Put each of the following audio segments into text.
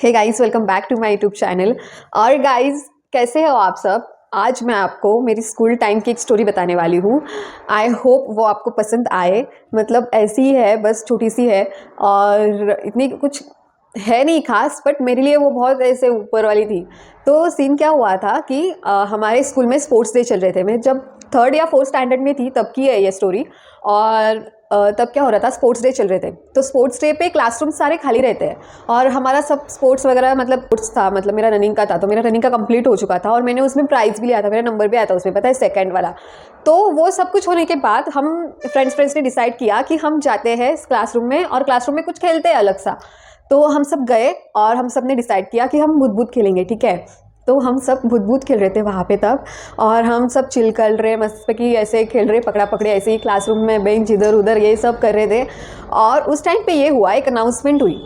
Hey guys, welcome back to my YouTube channel. और guys, कैसे हो आप सब। आज मैं आपको मेरी स्कूल टाइम की एक स्टोरी बताने वाली हूँ। आई होप वो आपको पसंद आए। मतलब ऐसी ही है, बस छोटी सी है और इतनी कुछ है नहीं खास, बट मेरे लिए वो बहुत ऐसे ऊपर वाली थी। तो सीन क्या हुआ था कि हमारे स्कूल में स्पोर्ट्स डे चल रहे थे। मैं जब 3rd या 4th स्टैंडर्ड में थी तब की है ये स्टोरी। और तब क्या हो रहा था, स्पोर्ट्स डे चल रहे थे। तो स्पोर्ट्स डे पे क्लासरूम सारे खाली रहते हैं और हमारा सब स्पोर्ट्स वगैरह मतलब स्पोर्ट्स था, मतलब मेरा रनिंग का था। तो मेरा रनिंग का कंप्लीट हो चुका था और मैंने उसमें प्राइज़ भी लिया था, मेरा नंबर भी आया था उसमें, पता है, 2nd वाला। तो वो सब कुछ होने के बाद हम फ्रेंड्स ने डिसाइड किया कि हम जाते हैं क्लासरूम में और क्लासरूम में कुछ खेलते हैं अलग सा। तो हम सब गए और हम सब ने डिसाइड किया कि हम भूत भूत खेलेंगे, ठीक है। तो हम सब भूत भूत खेल रहे थे वहाँ पे तब, और हम सब चिल कर रहे, मस्त की ऐसे खेल रहे, पकड़ा पकड़े ऐसे ही क्लासरूम में, बेंच इधर उधर ये सब कर रहे थे। और उस टाइम पे ये हुआ, एक अनाउंसमेंट हुई।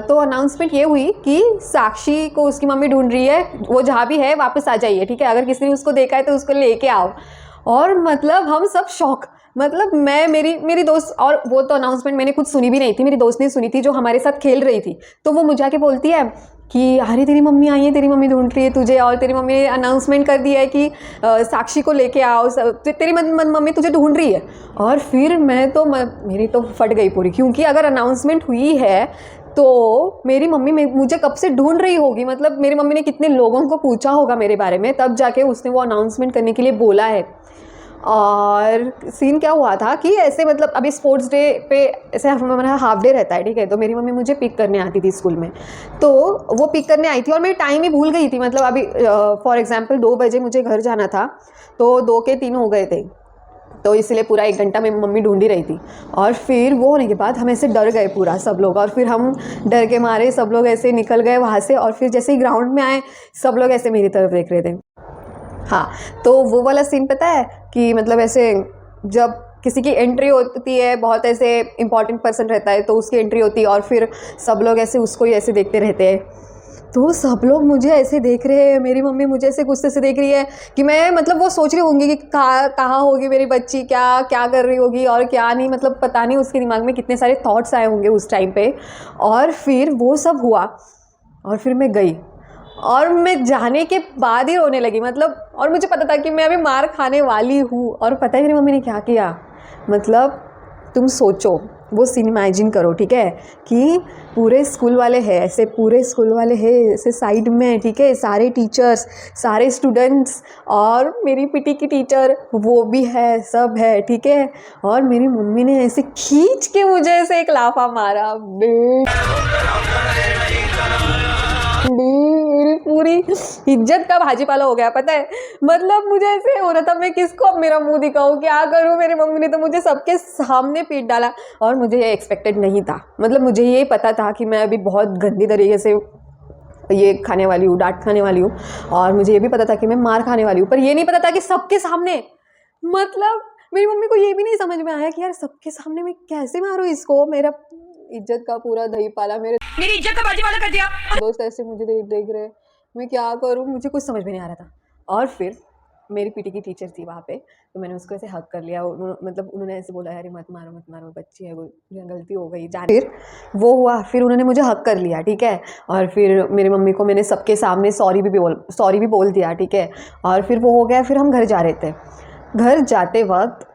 तो अनाउंसमेंट ये हुई कि साक्षी को उसकी मम्मी ढूंढ रही है, वो जहाँ भी है वापस आ जाइए, ठीक है। अगर किसी ने उसको देखा है तो उसको लेके आओ। और मतलब हम सब शौक, मतलब मैं मेरी दोस्त, और वो तो अनाउंसमेंट मैंने खुद सुनी भी नहीं थी, मेरी दोस्त ने सुनी थी जो हमारे साथ खेल रही थी। तो वो मुझे आके बोलती है कि अरे तेरी मम्मी आई है, तेरी मम्मी ढूंढ रही है तुझे, और तेरी मम्मी ने अनाउंसमेंट कर दिया है कि साक्षी को लेके आओ, तेरी मम्मी तुझे ढूंढ रही है। और फिर मेरी तो फट गई पूरी, क्योंकि अगर अनाउंसमेंट हुई है तो मेरी मम्मी मुझे कब से ढूंढ रही होगी। मतलब मेरी मम्मी ने कितने लोगों को पूछा होगा मेरे बारे में, तब जाके उसने वो अनाउंसमेंट करने के लिए बोला है। और सीन क्या हुआ था कि ऐसे मतलब अभी स्पोर्ट्स डे पे ऐसे हमारा हाफ डे रहता है, ठीक है। तो मेरी मम्मी मुझे पिक करने आती थी स्कूल में। तो वो पिक करने आई थी और मैं टाइम ही भूल गई थी। मतलब अभी फॉर एग्जांपल 2 बजे मुझे घर जाना था, तो 2 के 3 हो गए थे। तो इसलिए पूरा 1 घंटा मेरी मम्मी ढूंढ ही रही थी। और फिर वो होने के बाद हम ऐसे डर गए पूरा सब लोग, और फिर हम डर के मारे सब लोग ऐसे निकल गए वहाँ से। और फिर जैसे ही ग्राउंड में आए, सब लोग ऐसे मेरी तरफ देख रहे थे। हाँ, तो वो वाला सीन पता है कि मतलब ऐसे जब किसी की एंट्री होती है, बहुत ऐसे इंपॉर्टेंट पर्सन रहता है तो उसकी एंट्री होती है, और फिर सब लोग ऐसे उसको ही ऐसे देखते रहते हैं। तो सब लोग मुझे ऐसे देख रहे हैं, मेरी मम्मी मुझे ऐसे गुस्से से देख रही है कि मैं, मतलब वो सोच रही होंगी कि कहाँ होगी मेरी बच्ची, क्या क्या कर रही होगी और क्या नहीं। मतलब पता नहीं उसके दिमाग में कितने सारे थॉट्स आए होंगे उस टाइम पे। और फिर वो सब हुआ और फिर मैं गई, और मैं जाने के बाद ही रोने लगी। मतलब, और मुझे पता था कि मैं अभी मार खाने वाली हूँ। और पता है मेरी मम्मी ने क्या किया, मतलब तुम सोचो, वो सीन इमेजिन करो, ठीक है, कि पूरे स्कूल वाले हैं ऐसे, पूरे स्कूल वाले हैं ऐसे साइड में, ठीक है, सारे टीचर्स, सारे स्टूडेंट्स, और मेरी पीटी की टीचर वो भी है, सब है, ठीक है। और मेरी मम्मी ने ऐसे खींच के मुझे ऐसे एक लाफा मारा, मेरी पूरी इज्जत का भाजीपाला हो गया, पता है। मतलब मुझे ऐसे हो रहा था, मैं किसको अब मेरा मुंह दिखाऊं, क्या करूं। मेरी मम्मी ने तो मुझे सबके सामने पीट डाला, और मुझे ये एक्सपेक्टेड नहीं था। मतलब मुझे ये पता था कि मैं अभी बहुत गंदी तरीके से ये खाने वाली हूँ, डांट खाने वाली हूँ, और मुझे ये भी पता था कि मैं मार खाने वाली हूँ, पर ये नहीं पता था कि सबके सामने। मतलब मेरी मम्मी को ये भी नहीं समझ में आया कि यार सबके सामने मैं कैसे मारूं इसको। मेरा इज्जत का पूरा दही पाला, मेरी इज्जत का बाजीवाला कर दिया। दोस्त ऐसे मुझे देख रहे, मैं क्या करूं, मुझे कुछ समझ में नहीं आ रहा था। और फिर मेरी पीटी की टीचर थी वहाँ पे, तो मैंने उसको ऐसे हक कर लिया। मतलब उन्होंने ऐसे बोला, अरे मत मारो मत मारो, बच्ची है वो, गलती हो गई जाने। फिर वो हुआ, फिर उन्होंने मुझे हक कर लिया, ठीक है। और फिर मेरी मम्मी को मैंने सबके सामने सॉरी भी बोल दिया, ठीक है। और फिर वो हो गया, फिर हम घर जा रहे थे। घर जाते वक्त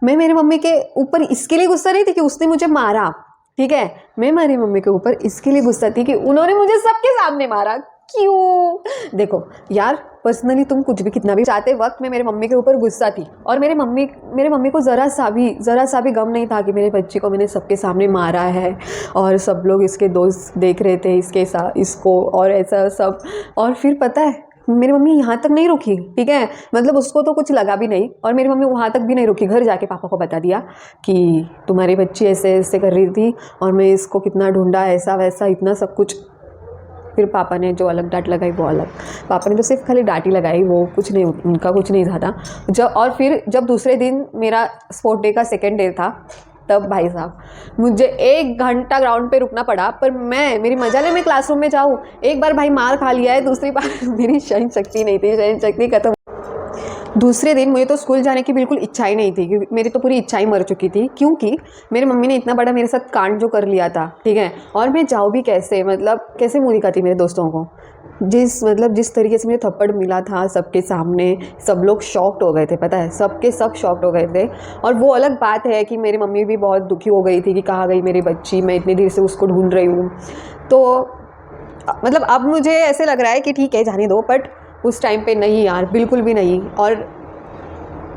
मैं मेरी मम्मी के ऊपर इसके लिए गुस्सा नहीं थी कि उसने मुझे मारा, ठीक है। मैं मेरी मम्मी के ऊपर इसके लिए गुस्सा थी कि उन्होंने मुझे सबके सामने मारा। क्यों? देखो यार, पर्सनली तुम कुछ भी कितना भी चाहते वक्त मैं मेरे मम्मी के ऊपर गुस्सा थी। और मेरे मम्मी को ज़रा सा भी गम नहीं था कि मेरे बच्चे को मैंने सबके सामने मारा है, और सब लोग इसके दोस्त देख रहे थे इसके साथ इसको, और ऐसा सब। और फिर पता है मेरी मम्मी यहाँ तक नहीं रुकी, ठीक है। मतलब उसको तो कुछ लगा भी नहीं, और मेरी मम्मी वहाँ तक भी नहीं रुकी। घर जाके पापा को बता दिया कि तुम्हारी बच्ची ऐसे ऐसे कर रही थी और मैं इसको कितना ढूंढा, ऐसा वैसा, इतना सब कुछ। फिर पापा ने जो अलग डांट लगाई वो अलग, पापा ने तो सिर्फ खाली डांट ही लगाई, वो कुछ नहीं, उनका कुछ नहीं था। और फिर जब दूसरे दिन मेरा स्पोर्ट डे का 2nd डे था, तब भाई साहब मुझे 1 घंटा ग्राउंड पे रुकना पड़ा। पर मेरी मजा ले मैं क्लासरूम में जाऊँ। एक बार भाई मार खा लिया है, दूसरी बार मेरी सहन शक्ति नहीं थी, सहन शक्ति खत्म। दूसरे दिन मुझे तो स्कूल जाने की बिल्कुल इच्छा ही नहीं थी, क्योंकि मेरी तो पूरी इच्छा ही मर चुकी थी, क्योंकि मेरी मम्मी ने इतना बड़ा मेरे साथ कांड जो कर लिया था, ठीक है। और मैं जाऊँ भी कैसे, मतलब कैसे मुँह दिखाती मेरे दोस्तों को। जिस तरीके से मुझे थप्पड़ मिला था सबके सामने, सब लोग शॉक्ड हो गए थे, पता है, सबके सब शॉक्ड हो गए थे। और वो अलग बात है कि मेरी मम्मी भी बहुत दुखी हो गई थी कि कहाँ गई मेरी बच्ची, मैं इतनी देर से उसको ढूंढ रही हूँ। तो मतलब अब मुझे ऐसे लग रहा है कि ठीक है जाने दो, बट उस टाइम पे नहीं यार, बिल्कुल भी नहीं। और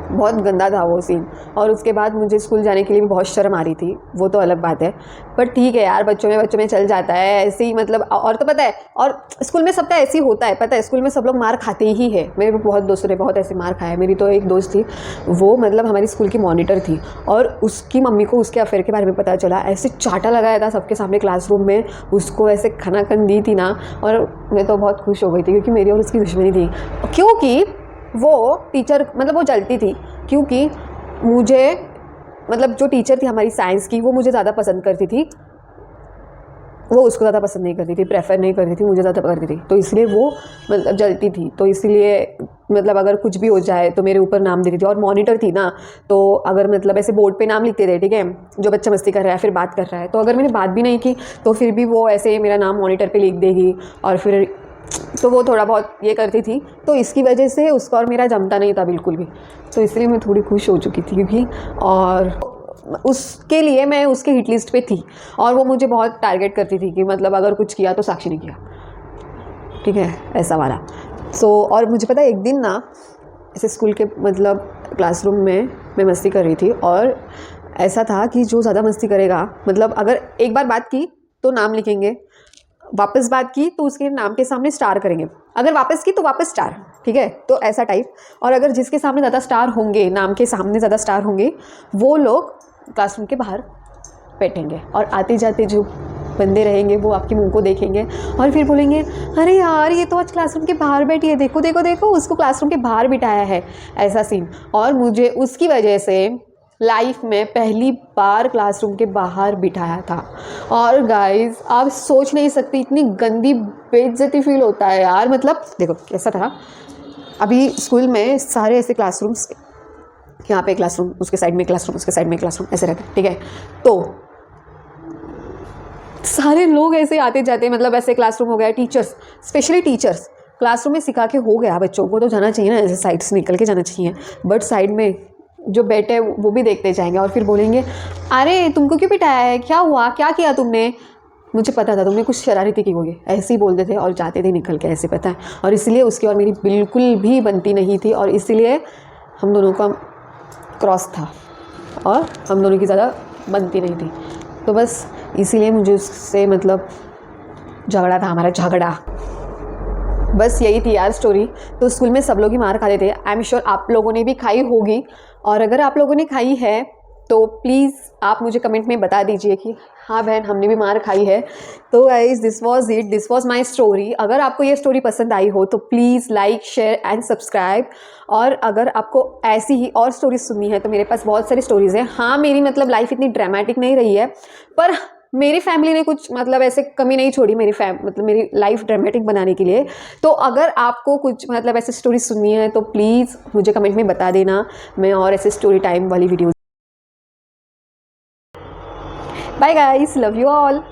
बहुत गंदा था वो सीन। और उसके बाद मुझे स्कूल जाने के लिए भी बहुत शर्म आ रही थी, वो तो अलग बात है। पर ठीक है यार, बच्चों में चल जाता है ऐसे ही, मतलब। और तो पता है, और स्कूल में सबका ऐसे ही होता है, पता है, स्कूल में सब लोग मार खाते ही है। मेरे भी बहुत दोस्तों ने बहुत ऐसे मार खाया। मेरी तो एक दोस्त थी, वो मतलब हमारी स्कूल की मॉनिटर थी, और उसकी मम्मी को उसके अफेयर के बारे में पता चला, ऐसे चाटा लगाया था सबके सामने क्लासरूम में, उसको ऐसे खनाखन दी थी ना। और मैं तो बहुत खुश हो गई थी, क्योंकि मेरी और उसकी दुश्मनी थी, क्योंकि वो टीचर, मतलब वो जलती थी, क्योंकि मुझे, मतलब जो टीचर थी हमारी साइंस की, वो मुझे ज़्यादा पसंद करती थी, वो उसको ज़्यादा पसंद नहीं करती थी, प्रेफर नहीं करती थी, मुझे ज़्यादा करती थी। तो इसलिए वो मतलब जलती थी, तो इसलिए मतलब अगर कुछ भी हो जाए तो मेरे ऊपर नाम देती थी। और मॉनिटर थी ना, तो अगर मतलब ऐसे बोर्ड पे नाम लिखते थे, ठीक है, जो बच्चा मस्ती कर रहा है फिर बात कर रहा है, तो अगर मैंने बात भी नहीं की तो फिर भी वो ऐसे मेरा नाम मॉनिटर पे लिख देगी। और फिर तो वो थोड़ा बहुत ये करती थी, तो इसकी वजह से उसका और मेरा जमता नहीं था बिल्कुल भी। तो इसलिए मैं थोड़ी खुश हो चुकी थी, क्योंकि और उसके लिए मैं उसके हिट लिस्ट पे थी। और वो मुझे बहुत टारगेट करती थी कि मतलब अगर कुछ किया तो साक्षी ने किया, ठीक है, ऐसा वाला। और मुझे पता है एक दिन ना, ऐसे स्कूल के मतलब क्लासरूम में मैं मस्ती कर रही थी, और ऐसा था कि जो ज़्यादा मस्ती करेगा, मतलब अगर एक बार बात की तो नाम लिखेंगे, वापस बात की तो उसके नाम के सामने स्टार करेंगे, अगर वापस की तो वापस स्टार, ठीक है, तो ऐसा टाइप। और अगर जिसके सामने ज़्यादा स्टार होंगे, नाम के सामने ज़्यादा स्टार होंगे, वो लोग क्लासरूम के बाहर बैठेंगे, और आते जाते जो बंदे रहेंगे वो आपके मुंह को देखेंगे और फिर बोलेंगे, अरे यार ये तो आज क्लासरूम के बाहर बैठी है, देखो देखो देखो, उसको क्लासरूम के बाहर बिठाया है, ऐसा सीन। और मुझे उसकी वजह से लाइफ में पहली बार क्लासरूम के बाहर बिठाया था। और गाइस आप सोच नहीं सकती, इतनी गंदी बेइज्जती फील होता है यार। मतलब देखो कैसा था, अभी स्कूल में सारे ऐसे क्लासरूम्स, यहाँ पे क्लासरूम, उसके साइड में क्लासरूम, उसके साइड में क्लासरूम, ऐसे रहते, ठीक है। तो सारे लोग ऐसे आते जाते, मतलब ऐसे क्लासरूम हो गया, टीचर्स, स्पेशली टीचर्स क्लासरूम में सिखा के हो गया, बच्चों को तो जाना चाहिए ना, ऐसे साइड से निकल के जाना चाहिए, बट साइड में जो बैठे वो भी देखते जाएंगे और फिर बोलेंगे, अरे तुमको क्यों पिटाया है, क्या हुआ, क्या किया तुमने, मुझे पता था तुमने कुछ शरारती की होगी, ऐसे ही बोलते थे और जाते थे निकल के, ऐसे पता है। और इसलिए उसकी और मेरी बिल्कुल भी बनती नहीं थी, और इसलिए हम दोनों का क्रॉस था, और हम दोनों की ज़्यादा बनती नहीं थी। तो बस इसीलिए मुझे उससे मतलब झगड़ा था, हमारा झगड़ा, बस यही थी यार स्टोरी। तो स्कूल में सब लोग ही मार खाते थे, आई एम श्योर आप लोगों ने भी खाई होगी, और अगर आप लोगों ने खाई है तो प्लीज़ आप मुझे कमेंट में बता दीजिए कि हाँ बहन हमने भी मार खाई है। तो guys this was it, this was my story. अगर आपको ये स्टोरी पसंद आई हो तो please like, share and subscribe. और अगर आपको ऐसी ही और स्टोरीज सुननी है तो मेरे पास बहुत सारी स्टोरीज़ हैं। हाँ मेरी मतलब लाइफ इतनी ड्रामेटिक नहीं रही है, पर मेरी फैमिली ने कुछ मतलब ऐसे कमी नहीं छोड़ी मतलब मेरी लाइफ ड्रामेटिक बनाने के लिए। तो अगर आपको कुछ मतलब ऐसे स्टोरी सुननी है तो प्लीज़ मुझे कमेंट में बता देना, मैं और ऐसे स्टोरी टाइम वाली videos. Bye guys, love you all.